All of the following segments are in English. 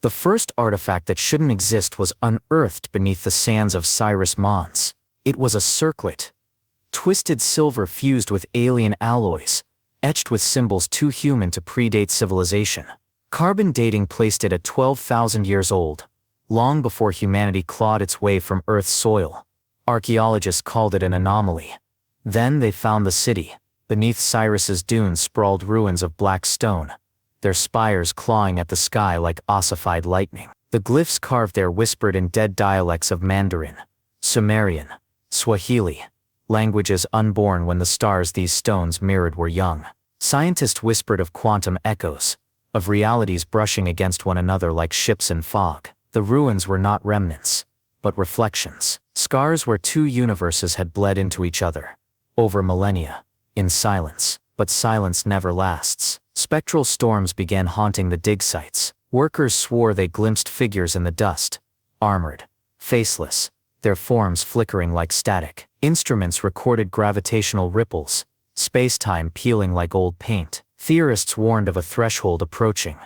The first artifact that shouldn't exist was unearthed beneath the sands of Cyrus Mons. It was a circlet. Twisted silver fused with alien alloys, etched with symbols too human to predate civilization. Carbon dating placed it at 12,000 years old, long before humanity clawed its way from Earth's soil. Archaeologists called it an anomaly. Then they found the city. Beneath Cyrus's dunes sprawled ruins of black stone, their spires clawing at the sky like ossified lightning. The glyphs carved there whispered in dead dialects of Mandarin, Sumerian, Swahili, languages unborn when the stars these stones mirrored were young. Scientists whispered of quantum echoes, of realities brushing against one another like ships in fog. The ruins were not remnants, but reflections, scars where two universes had bled into each other, over millennia, in silence. But silence never lasts. Spectral storms began haunting the dig sites. Workers swore they glimpsed figures in the dust, armored, faceless, their forms flickering like static. Instruments recorded gravitational ripples, space-time peeling like old paint. Theorists warned of a threshold approaching,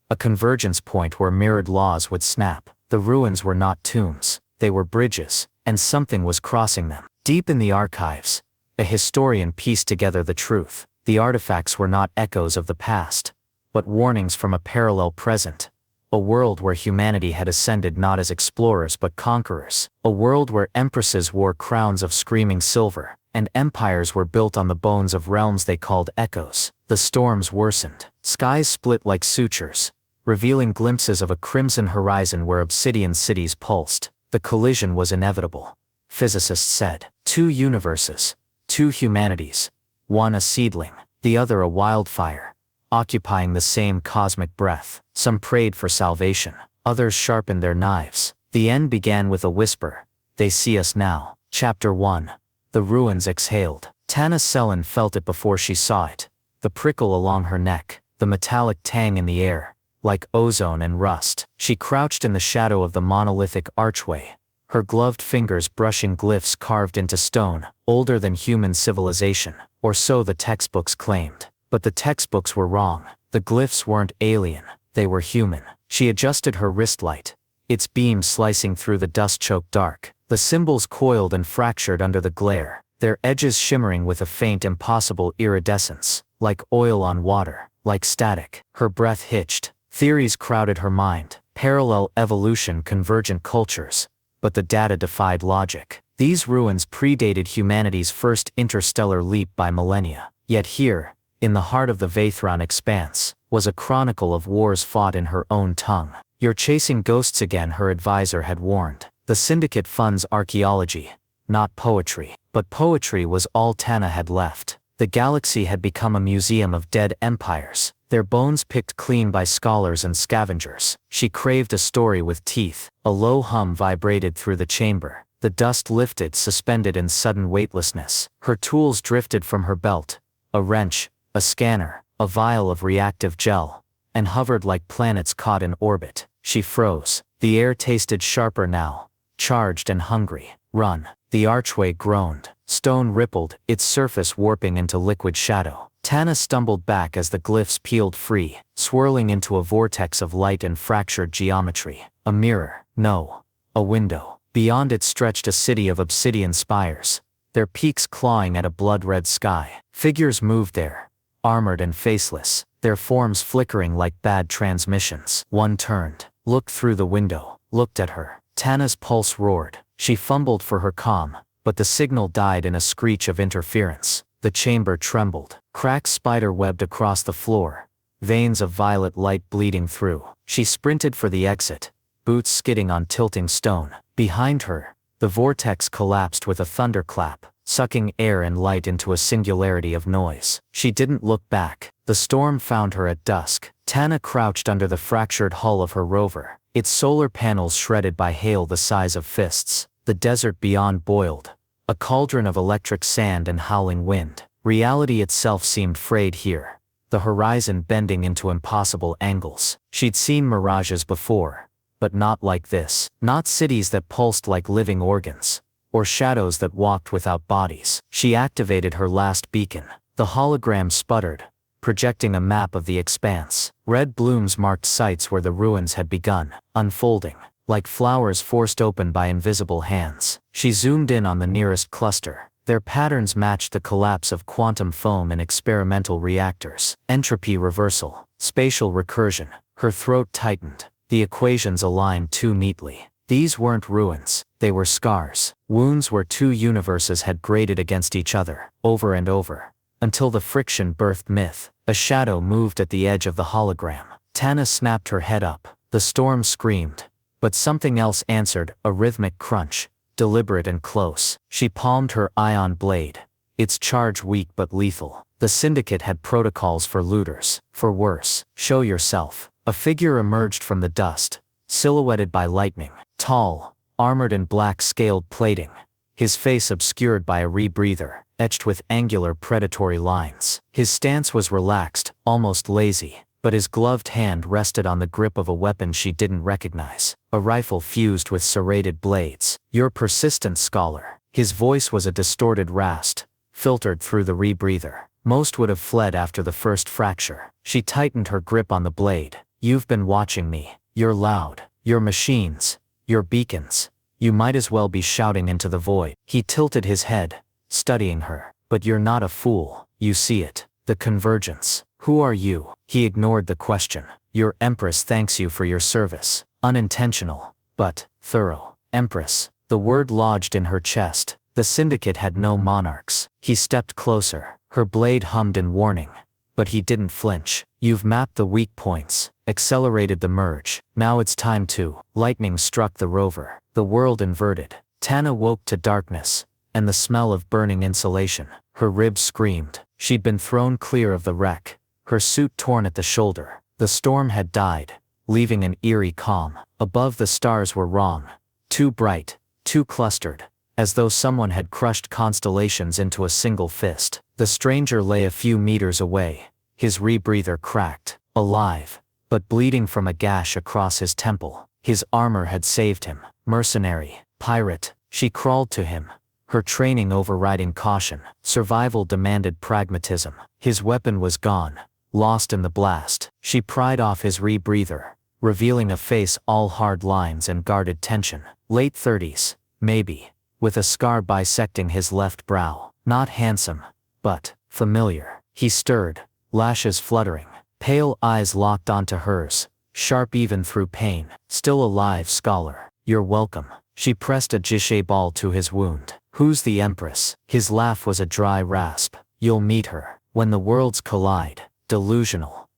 a convergence point where mirrored laws would snap. The ruins were not tombs, they were bridges, and something was crossing them. Deep in the archives, a historian pieced together the truth. The artifacts were not echoes of the past, but warnings from a parallel present. A world where humanity had ascended not as explorers but conquerors. A world where empresses wore crowns of screaming silver, and empires were built on the bones of realms they called echoes. The storms worsened. Skies split like sutures, revealing glimpses of a crimson horizon where obsidian cities pulsed. The collision was inevitable, physicists said. Two universes, two humanities, one a seedling, the other a wildfire, occupying the same cosmic breath. Some prayed for salvation, others sharpened their knives. The end began with a whisper. They see us now. Chapter 1. The ruins exhaled. Tana Sellen felt it before she saw it. The prickle along her neck, the metallic tang in the air, like ozone and rust. She crouched in the shadow of the monolithic archway, her gloved fingers brushing glyphs carved into stone, older than human civilization, or so the textbooks claimed. But the textbooks were wrong. The glyphs weren't alien, they were human. She adjusted her wrist light, its beam slicing through the dust-choked dark. The symbols coiled and fractured under the glare, their edges shimmering with a faint impossible iridescence, like oil on water, like static. Her breath hitched. Theories crowded her mind, parallel evolution, convergent cultures. But the data defied logic. These ruins predated humanity's first interstellar leap by millennia. Yet here, in the heart of the Vathron expanse, was a chronicle of wars fought in her own tongue. "You're chasing ghosts again," her advisor had warned. The syndicate funds archaeology, not poetry. But poetry was all Tana had left. The galaxy had become a museum of dead empires, their bones picked clean by scholars and scavengers. She craved a story with teeth. A low hum vibrated through the chamber. The dust lifted, suspended in sudden weightlessness. Her tools drifted from her belt, a wrench, a scanner, a vial of reactive gel, and hovered like planets caught in orbit. She froze. The air tasted sharper now, charged and hungry. "Run." The archway groaned. Stone rippled, its surface warping into liquid shadow. Tana stumbled back as the glyphs peeled free, swirling into a vortex of light and fractured geometry. A mirror. No. A window. Beyond it stretched a city of obsidian spires, their peaks clawing at a blood-red sky. Figures moved there, armored and faceless, their forms flickering like bad transmissions. One turned, looked through the window, looked at her. Tana's pulse roared. She fumbled for her comm, but the signal died in a screech of interference. The chamber trembled. Cracks spider-webbed across the floor, veins of violet light bleeding through. She sprinted for the exit, boots skidding on tilting stone. Behind her, the vortex collapsed with a thunderclap, sucking air and light into a singularity of noise. She didn't look back. The storm found her at dusk. Tana crouched under the fractured hull of her rover, its solar panels shredded by hail the size of fists. The desert beyond boiled, a cauldron of electric sand and howling wind. Reality itself seemed frayed here, the horizon bending into impossible angles. She'd seen mirages before, but not like this. Not cities that pulsed like living organs, or shadows that walked without bodies. She activated her last beacon. The hologram sputtered, projecting a map of the expanse. Red blooms marked sites where the ruins had begun, unfolding, like flowers forced open by invisible hands. She zoomed in on the nearest cluster. Their patterns matched the collapse of quantum foam in experimental reactors. Entropy reversal, spatial recursion. Her throat tightened. The equations aligned too neatly. These weren't ruins, they were scars. Wounds where two universes had grated against each other, over and over, until the friction birthed myth. A shadow moved at the edge of the hologram. Tana snapped her head up. The storm screamed. But something else answered, a rhythmic crunch, deliberate and close. She palmed her ion blade. Its charge weak but lethal. The syndicate had protocols for looters. For worse, show yourself. A figure emerged from the dust, silhouetted by lightning. Tall, armored in black scaled plating. His face obscured by a rebreather, etched with angular predatory lines. His stance was relaxed, almost lazy, but his gloved hand rested on the grip of a weapon she didn't recognize. A rifle fused with serrated blades. Your persistent scholar. His voice was a distorted rasp, filtered through the rebreather. Most would have fled after the first fracture. She tightened her grip on the blade. You've been watching me. You're loud. Your machines. Your beacons. You might as well be shouting into the void. He tilted his head, studying her. But you're not a fool. You see it. The convergence. Who are you? He ignored the question. Your Empress thanks you for your service. Unintentional, but thorough. Empress. The word lodged in her chest. The syndicate had no monarchs. He stepped closer. Her blade hummed in warning. But he didn't flinch. You've mapped the weak points, accelerated the merge. Now it's time to. Lightning struck the rover. The world inverted. Tana woke to darkness, and the smell of burning insulation. Her ribs screamed. She'd been thrown clear of the wreck, her suit torn at the shoulder. The storm had died, leaving an eerie calm. Above the stars were wrong. Too bright, too clustered, as though someone had crushed constellations into a single fist. The stranger lay a few meters away, his rebreather cracked, alive, but bleeding from a gash across his temple. His armor had saved him. Mercenary, pirate. She crawled to him, her training overriding caution. Survival demanded pragmatism. His weapon was gone, lost in the blast. She pried off his rebreather, revealing a face all hard lines and guarded tension. Late 30s, maybe, with a scar bisecting his left brow. Not handsome, but familiar. He stirred, lashes fluttering, pale eyes locked onto hers, sharp even through pain. Still alive, scholar. You're welcome. She pressed a jichet ball to his wound. Who's the Empress? His laugh was a dry rasp. You'll meet her. When the worlds collide. Delusional.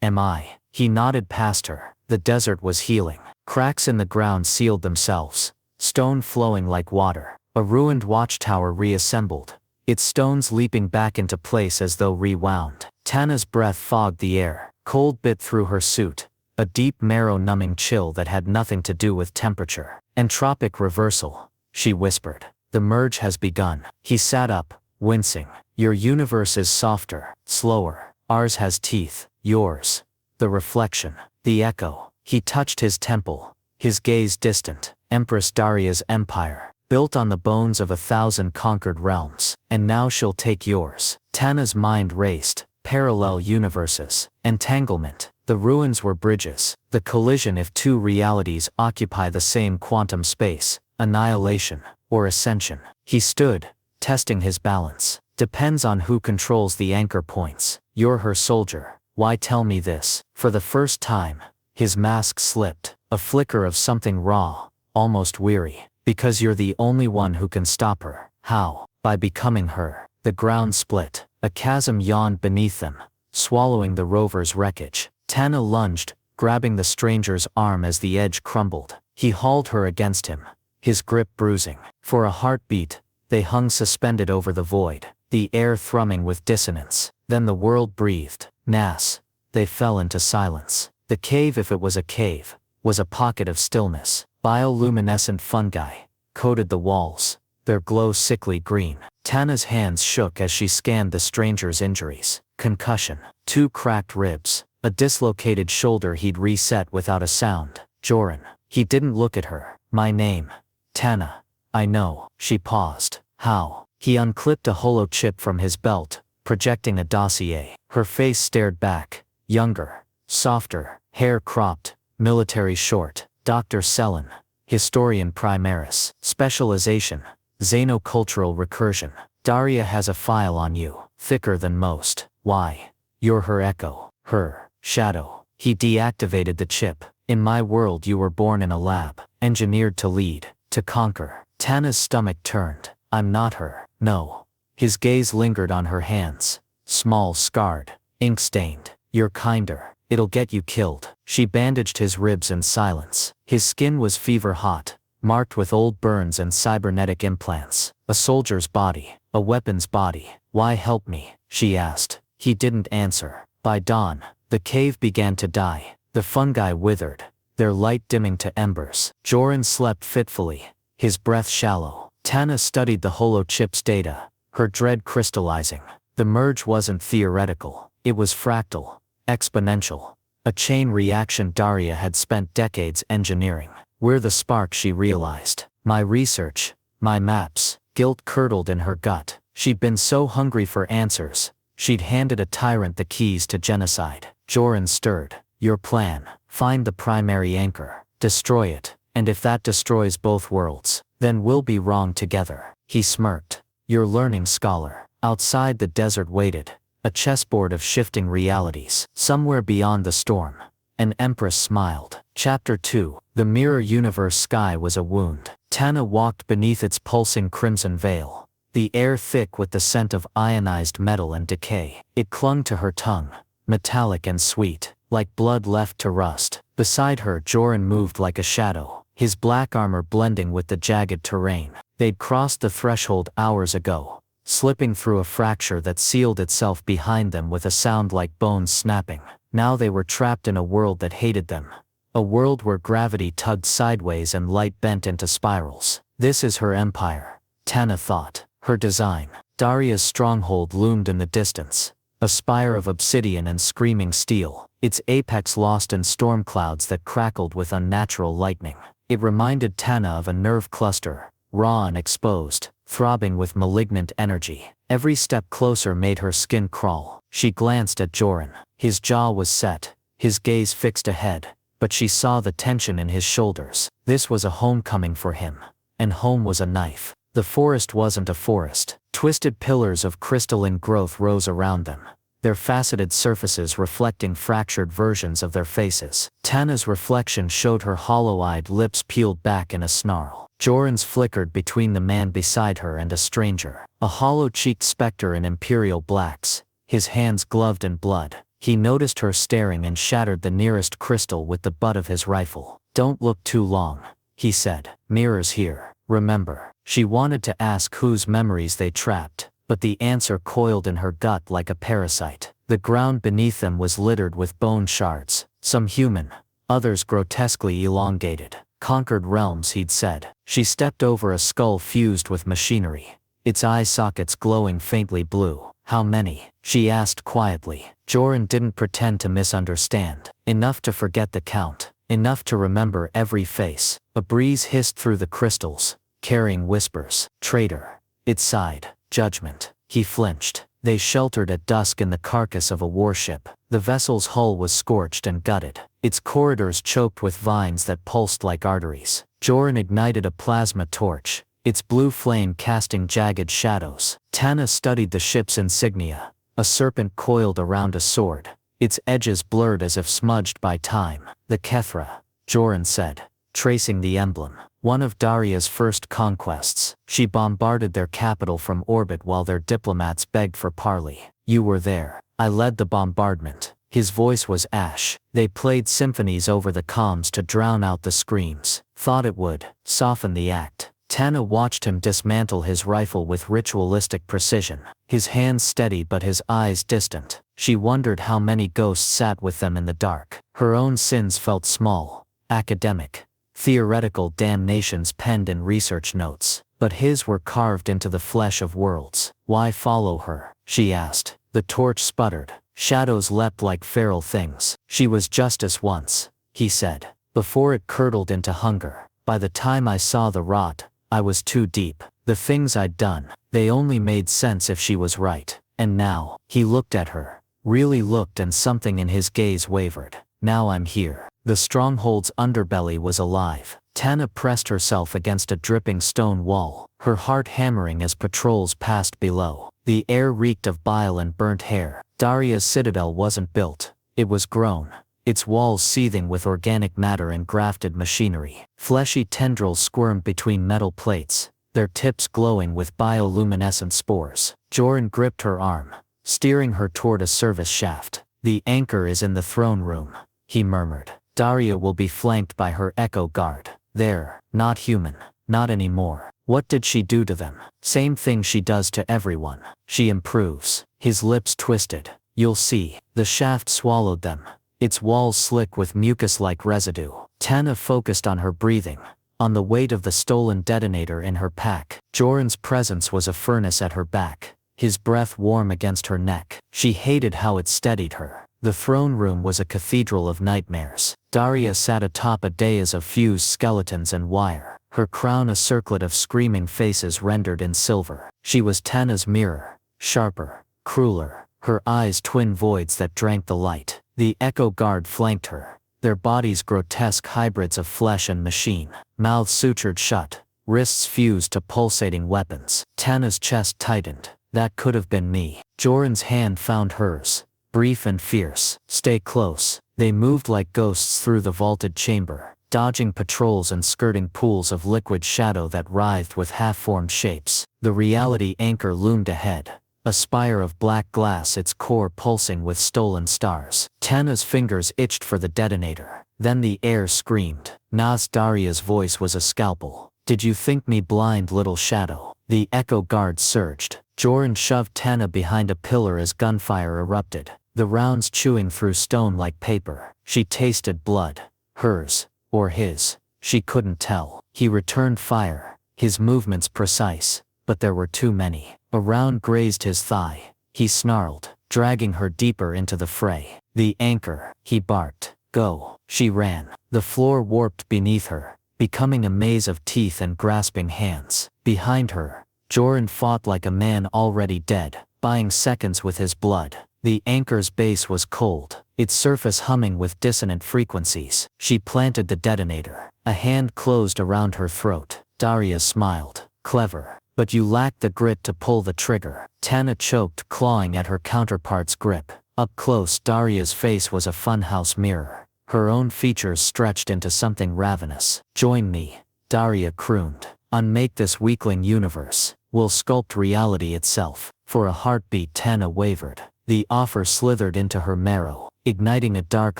Am I? He nodded past her. The desert was healing. Cracks in the ground sealed themselves, stone flowing like water. A ruined watchtower reassembled, its stones leaping back into place as though rewound. Tana's breath fogged the air. Cold bit through her suit, a deep marrow-numbing chill that had nothing to do with temperature. Entropic reversal, she whispered. The merge has begun. He sat up, wincing. Your universe is softer, slower. Ours has teeth. Yours. The reflection. The echo. He touched his temple, his gaze distant. Empress Daria's empire, built on the bones of 1,000 conquered realms. And now she'll take yours. Tana's mind raced. Parallel universes. Entanglement. The ruins were bridges. The collision if two realities occupy the same quantum space. Annihilation. Or ascension. He stood, testing his balance. Depends on who controls the anchor points. You're her soldier. Why tell me this? For the first time, his mask slipped. A flicker of something raw, almost weary. Because you're the only one who can stop her. How? By becoming her. The ground split. A chasm yawned beneath them, swallowing the rover's wreckage. Tana lunged, grabbing the stranger's arm as the edge crumbled. He hauled her against him, his grip bruising. For a heartbeat, they hung suspended over the void, the air thrumming with dissonance. Then the world breathed. Nas. They fell into silence. The cave, if it was a cave, was a pocket of stillness. Bioluminescent fungi coated the walls, their glow sickly green. Tana's hands shook as she scanned the stranger's injuries. Concussion, 2 cracked ribs, a dislocated shoulder he'd reset without a sound. Joran. He didn't look at her. My name. Tana. I know. She paused. How? He unclipped a hollow chip from his belt, projecting a dossier. Her face stared back, younger, softer, hair cropped, military short. Dr. Sellen, historian primaris, specialization, xenocultural recursion. Daria has a file on you, thicker than most. Why? You're her echo, her shadow. He deactivated the chip. In my world you were born in a lab, engineered to lead, to conquer. Tana's stomach turned. I'm not her. No. His gaze lingered on her hands. Small, scarred, ink-stained. You're kinder. It'll get you killed. She bandaged his ribs in silence. His skin was fever-hot, marked with old burns and cybernetic implants. A soldier's body, a weapon's body. Why help me? She asked. He didn't answer. By dawn, the cave began to die. The fungi withered, their light dimming to embers. Joran slept fitfully, his breath shallow. Tana studied the holochip's data, her dread crystallizing. The merge wasn't theoretical, it was fractal, exponential. A chain reaction Daria had spent decades engineering. We're the spark, she realized. My research, my maps. Guilt curdled in her gut. She'd been so hungry for answers. She'd handed a tyrant the keys to genocide. Joran stirred. Your plan. Find the primary anchor. Destroy it. And if that destroys both worlds, then we'll be wrong together. He smirked. Your learning scholar. Outside the desert waited. A chessboard of shifting realities. Somewhere beyond the storm. An empress smiled. Chapter 2. The mirror universe sky was a wound. Tana walked beneath its pulsing crimson veil. The air thick with the scent of ionized metal and decay. It clung to her tongue. Metallic and sweet. Like blood left to rust. Beside her Joran moved like a shadow. His black armor blending with the jagged terrain. They'd crossed the threshold hours ago. Slipping through a fracture that sealed itself behind them with a sound like bones snapping. Now they were trapped in a world that hated them. A world where gravity tugged sideways and light bent into spirals. This is her empire, Tana thought. Her design. Daria's stronghold loomed in the distance. A spire of obsidian and screaming steel. Its apex lost in storm clouds that crackled with unnatural lightning. It reminded Tana of a nerve cluster, raw and exposed, throbbing with malignant energy. Every step closer made her skin crawl. She glanced at Joran. His jaw was set, his gaze fixed ahead, but she saw the tension in his shoulders. This was a homecoming for him. And home was a knife. The forest wasn't a forest. Twisted pillars of crystalline growth rose around them, their faceted surfaces reflecting fractured versions of their faces. Tana's reflection showed her hollow-eyed lips peeled back in a snarl. Joran's flickered between the man beside her and a stranger. A hollow-cheeked specter in imperial blacks, his hands gloved in blood. He noticed her staring and shattered the nearest crystal with the butt of his rifle. Don't look too long, he said. Mirrors here, remember. She wanted to ask whose memories they trapped, but the answer coiled in her gut like a parasite. The ground beneath them was littered with bone shards, some human, others grotesquely elongated. Conquered realms, he'd said. She stepped over a skull fused with machinery, its eye sockets glowing faintly blue. How many? She asked quietly. Joran didn't pretend to misunderstand. Enough to forget the count. Enough to remember every face. A breeze hissed through the crystals, carrying whispers. Traitor. It sighed. Judgment. He flinched. They sheltered at dusk in the carcass of a warship. The vessel's hull was scorched and gutted, its corridors choked with vines that pulsed like arteries. Joran ignited a plasma torch, its blue flame casting jagged shadows. Tana studied the ship's insignia, a serpent coiled around a sword, its edges blurred as if smudged by time. The Kethra, Joran said, tracing the emblem. One of Daria's first conquests. She bombarded their capital from orbit while their diplomats begged for parley. You were there. I led the bombardment. His voice was ash. They played symphonies over the comms to drown out the screams. Thought it would soften the act. Tana watched him dismantle his rifle with ritualistic precision. His hands steady but his eyes distant. She wondered how many ghosts sat with them in the dark. Her own sins felt small, academic, theoretical damnations penned in research notes, but his were carved into the flesh of worlds. Why follow her? She asked. The torch sputtered. Shadows leapt like feral things. She was justice once, he said, before it curdled into hunger. By the time I saw the rot, I was too deep. The things I'd done, they only made sense if she was right. And now, he looked at her. Really looked, and something in his gaze wavered. Now I'm here. The stronghold's underbelly was alive. Tana pressed herself against a dripping stone wall, her heart hammering as patrols passed below. The air reeked of bile and burnt hair. Daria's citadel wasn't built. It was grown. Its walls seething with organic matter and grafted machinery. Fleshy tendrils squirmed between metal plates, their tips glowing with bioluminescent spores. Joran gripped her arm, steering her toward a service shaft. The anchor is in the throne room, he murmured. Daria will be flanked by her echo guard. They're not human. Not anymore. What did she do to them? Same thing she does to everyone. She improves. His lips twisted. You'll see. The shaft swallowed them, its walls slick with mucus-like residue. Tana focused on her breathing, on the weight of the stolen detonator in her pack. Joran's presence was a furnace at her back, his breath warm against her neck. She hated how it steadied her. The throne room was a cathedral of nightmares. Daria sat atop a dais of fused skeletons and wire, her crown a circlet of screaming faces rendered in silver. She was Tana's mirror, sharper, crueler, her eyes twin voids that drank the light. The echo guard flanked her, their bodies grotesque hybrids of flesh and machine, mouths sutured shut, wrists fused to pulsating weapons. Tana's chest tightened. That could have been me. Joran's hand found hers, brief and fierce. Stay close. They moved like ghosts through the vaulted chamber, dodging patrols and skirting pools of liquid shadow that writhed with half-formed shapes. The reality anchor loomed ahead, a spire of black glass, its core pulsing with stolen stars. Tana's fingers itched for the detonator. Then the air screamed. Nas. Daria's voice was a scalpel. Did you think me blind, little shadow? The echo guard surged. Joran shoved Tana behind a pillar as gunfire erupted, the rounds chewing through stone like paper. She tasted blood. Hers, or his. She couldn't tell. He returned fire, his movements precise, but there were too many. A round grazed his thigh. He snarled, dragging her deeper into the fray. The anchor, he barked. Go. She ran. The floor warped beneath her, becoming a maze of teeth and grasping hands. Behind her, Joran fought like a man already dead, buying seconds with his blood. The anchor's base was cold, its surface humming with dissonant frequencies. She planted the detonator. A hand closed around her throat. Daria smiled. Clever. But you lacked the grit to pull the trigger. Tana choked, clawing at her counterpart's grip. Up close, Daria's face was a funhouse mirror, her own features stretched into something ravenous. Join me, Daria crooned. Unmake this weakling universe. We'll sculpt reality itself. For a heartbeat, Tana wavered. The offer slithered into her marrow, igniting a dark,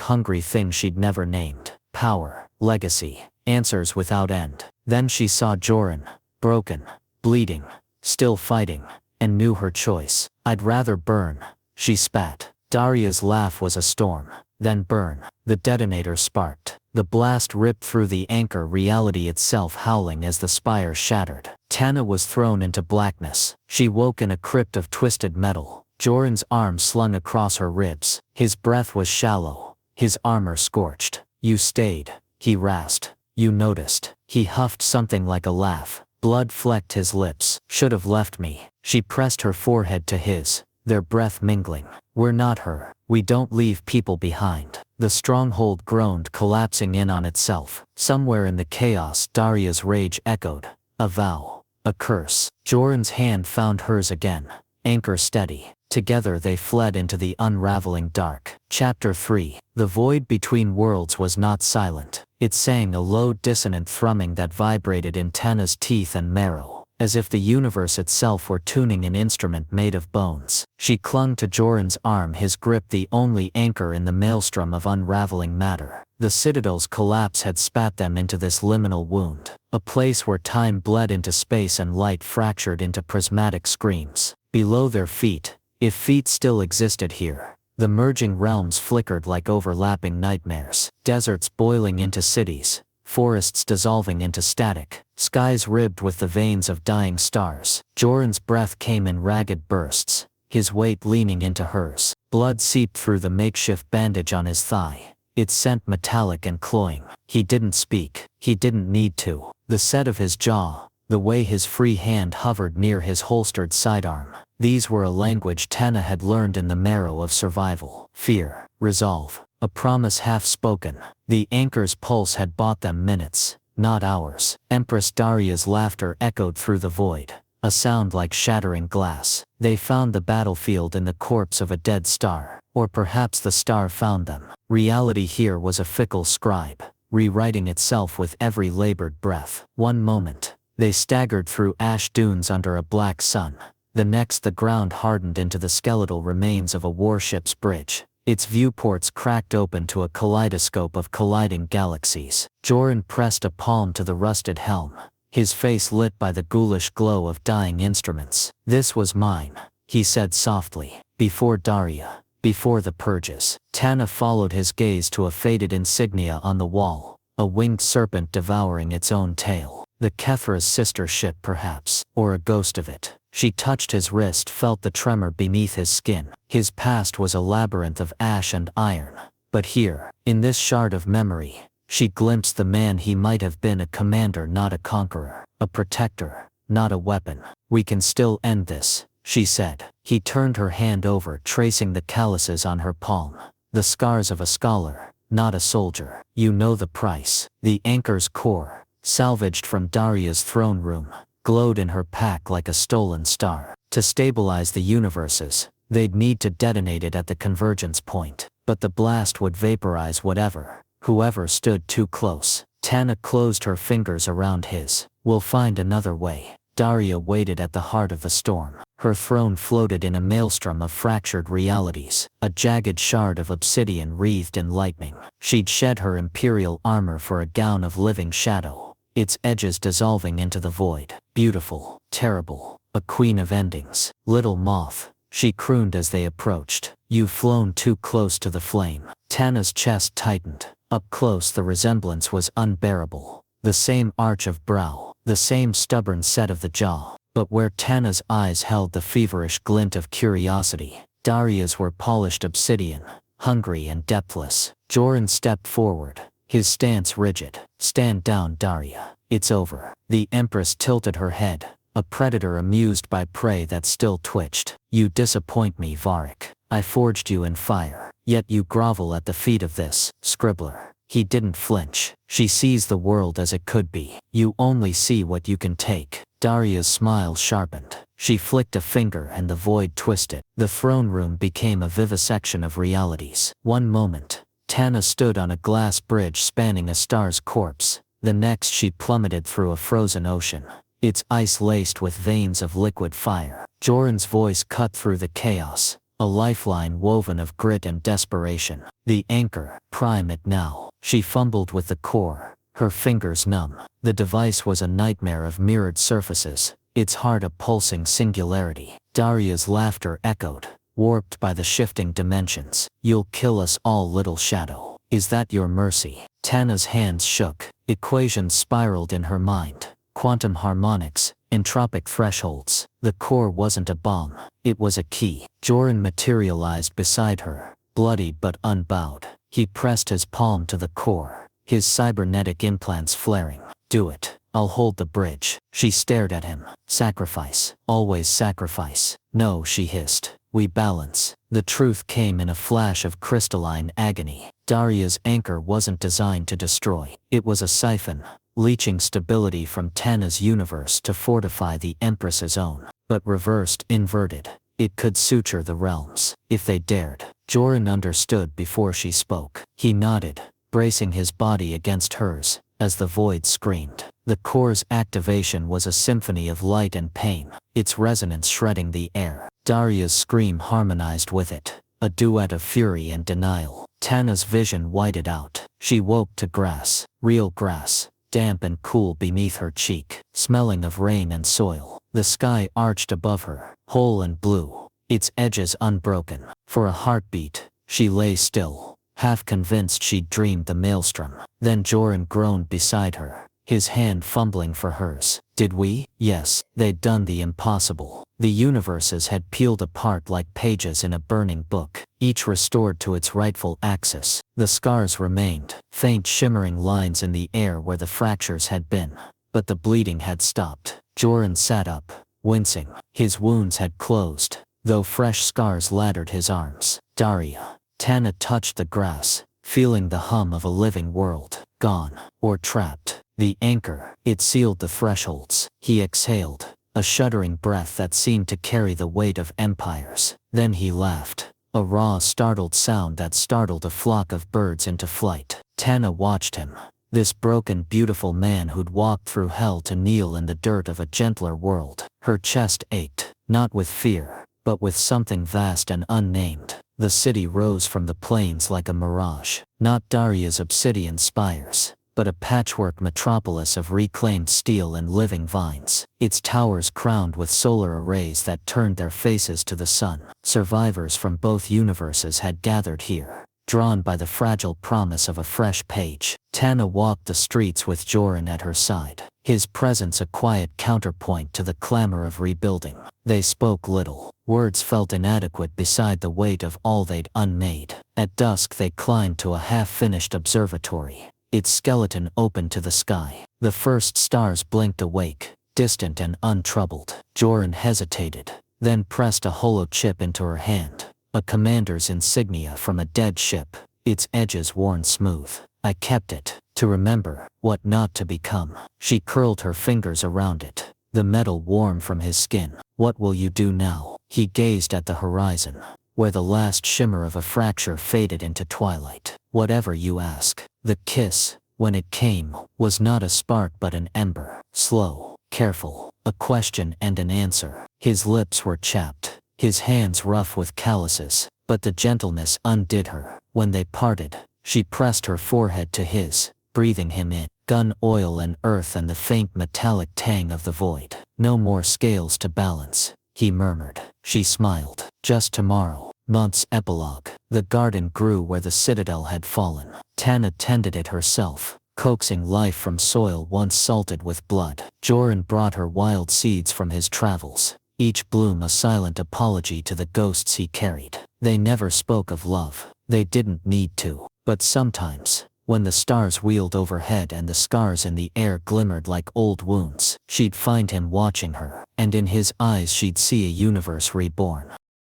hungry thing she'd never named. Power, legacy, answers without end. Then she saw Joran, broken, bleeding, still fighting, and knew her choice. I'd rather burn, she spat. Daria's laugh was a storm. Then burn. The detonator sparked. The blast ripped through the anchor, reality itself howling as the spire shattered. Tana was thrown into blackness. She woke in a crypt of twisted metal. Joran's arm slung across her ribs. His breath was shallow, his armor scorched. You stayed, he rasped. You noticed. He huffed something like a laugh. Blood flecked his lips. Should have left me. She pressed her forehead to his, their breath mingling. We're not her. We don't leave people behind. The stronghold groaned, collapsing in on itself. Somewhere in the chaos, Daria's rage echoed. A vow. A curse. Joran's hand found hers again. Anchor steady. Together they fled into the unraveling dark. Chapter 3. The void between worlds was not silent. It sang a low dissonant thrumming that vibrated in Tana's teeth and marrow, as if the universe itself were tuning an instrument made of bones. She clung to Joran's arm, his grip the only anchor in the maelstrom of unraveling matter. The Citadel's collapse had spat them into this liminal wound, a place where time bled into space and light fractured into prismatic screams. Below their feet, if feet still existed here, the merging realms flickered like overlapping nightmares. Deserts boiling into cities, forests dissolving into static, skies ribbed with the veins of dying stars. Joran's breath came in ragged bursts, his weight leaning into hers. Blood seeped through the makeshift bandage on his thigh, its scent metallic and cloying. He didn't speak. He didn't need to. The set of his jaw, the way his free hand hovered near his holstered sidearm, These were a language Tana had learned in the marrow of survival. Fear, resolve, a promise half-spoken. The anchor's pulse had bought them minutes, not hours. Empress Daria's laughter echoed through the void, a sound like shattering glass. They found the battlefield in the corpse of a dead star, or perhaps the star found them. Reality here was a fickle scribe, rewriting itself with every labored breath. One moment, they staggered through ash dunes under a black sun. The next, the ground hardened into the skeletal remains of a warship's bridge, its viewports cracked open to a kaleidoscope of colliding galaxies. Joran pressed a palm to the rusted helm, his face lit by the ghoulish glow of dying instruments. "This was mine," he said softly, "before Daria, before the purges." Tana followed his gaze to a faded insignia on the wall, a winged serpent devouring its own tail. The Kethra's sister ship perhaps, or a ghost of it. She touched his wrist, felt the tremor beneath his skin. His past was a labyrinth of ash and iron, but here, in this shard of memory, she glimpsed the man he might have been, a commander not a conqueror, a protector, not a weapon. "We can still end this," she said. He turned her hand over, tracing the calluses on her palm. "The scars of a scholar, not a soldier. You know the price." The anchor's core, salvaged from Daria's throne room, glowed in her pack like a stolen star. To stabilize the universes, they'd need to detonate it at the convergence point, but the blast would vaporize whoever stood too close. Tana closed her fingers around his. "We'll find another way." Daria waited at the heart of the storm. Her throne floated in a maelstrom of fractured realities, a jagged shard of obsidian wreathed in lightning. She'd shed her imperial armor for a gown of living shadow, its edges dissolving into the void. Beautiful, terrible, a queen of endings. "Little moth," she crooned as they approached, "you've flown too close to the flame." Tana's chest tightened. Up close the resemblance was unbearable. The same arch of brow, the same stubborn set of the jaw. But where Tana's eyes held the feverish glint of curiosity, Daria's were polished obsidian, hungry and depthless. Joran stepped forward, his stance rigid. "Stand down, Daria. It's over." The Empress tilted her head, a predator amused by prey that still twitched. "You disappoint me, Varek. I forged you in fire, yet you grovel at the feet of this scribbler." He didn't flinch. "She sees the world as it could be. You only see what you can take." Daria's smile sharpened. She flicked a finger and the void twisted. The throne room became a vivisection of realities. One moment, Tana stood on a glass bridge spanning a star's corpse. The next she plummeted through a frozen ocean, its ice laced with veins of liquid fire. Joran's voice cut through the chaos, a lifeline woven of grit and desperation. "The anchor, prime it now." She fumbled with the core, her fingers numb. The device was a nightmare of mirrored surfaces, its heart a pulsing singularity. Daria's laughter echoed, warped by the shifting dimensions. "You'll kill us all, little shadow. Is that your mercy?" Tana's hands shook, equations spiraled in her mind. Quantum harmonics, entropic thresholds. The core wasn't a bomb, it was a key. Joran materialized beside her, bloody but unbowed. He pressed his palm to the core, his cybernetic implants flaring. "Do it. I'll hold the bridge." She stared at him. "Sacrifice. Always sacrifice." "No," she hissed. "We balance." The truth came in a flash of crystalline agony. Daria's anchor wasn't designed to destroy. It was a siphon, leeching stability from Tana's universe to fortify the Empress's own. But reversed, inverted, it could suture the realms, if they dared. Joran understood before she spoke. He nodded, bracing his body against hers, as the void screamed. The core's activation was a symphony of light and pain, its resonance shredding the air. Daria's scream harmonized with it, a duet of fury and denial. Tana's vision whited out. She woke to grass, real grass, damp and cool beneath her cheek, smelling of rain and soil. The sky arched above her, whole and blue, its edges unbroken. For a heartbeat, she lay still, half convinced she'd dreamed the maelstrom. Then Joran groaned beside her, his hand fumbling for hers. "Did we?" Yes, they'd done the impossible. The universes had peeled apart like pages in a burning book, each restored to its rightful axis. The scars remained, faint shimmering lines in the air where the fractures had been, but the bleeding had stopped. Joran sat up, wincing. His wounds had closed, though fresh scars laddered his arms. Daria. Tana touched the grass, feeling the hum of a living world. Gone, or trapped. The anchor, it sealed the thresholds. He exhaled, a shuddering breath that seemed to carry the weight of empires. Then he laughed, a raw, startled sound that startled a flock of birds into flight. Tana watched him, this broken, beautiful man who'd walked through hell to kneel in the dirt of a gentler world. Her chest ached, not with fear, but with something vast and unnamed. The city rose from the plains like a mirage, not Daria's obsidian spires, but a patchwork metropolis of reclaimed steel and living vines, its towers crowned with solar arrays that turned their faces to the sun. Survivors from both universes had gathered here, drawn by the fragile promise of a fresh page. Tana walked the streets with Joran at her side, his presence a quiet counterpoint to the clamor of rebuilding. They spoke little. Words felt inadequate beside the weight of all they'd unmade. At dusk they climbed to a half-finished observatory, its skeleton open to the sky. The first stars blinked awake, distant and untroubled. Joran hesitated, then pressed a hollow chip into her hand, a commander's insignia from a dead ship, its edges worn smooth. I kept it, to remember what not to become. She curled her fingers around it, the metal warm from his skin. What will you do now? He gazed at the horizon, where the last shimmer of a fracture faded into twilight. Whatever you ask. The kiss, when it came, was not a spark but an ember. Slow, careful, a question and an answer. His lips were chapped, his hands rough with calluses, but the gentleness undid her. When they parted, she pressed her forehead to his, breathing him in. Gun oil and earth and the faint metallic tang of the void. No more scales to balance, he murmured. She smiled. Just tomorrow. Month's epilogue. The garden grew where the citadel had fallen. Tana tended it herself, coaxing life from soil once salted with blood. Joran brought her wild seeds from his travels, each bloom a silent apology to the ghosts he carried. They never spoke of love. They didn't need to. But sometimes, when the stars wheeled overhead and the scars in the air glimmered like old wounds, she'd find him watching her, and in his eyes she'd see a universe reborn.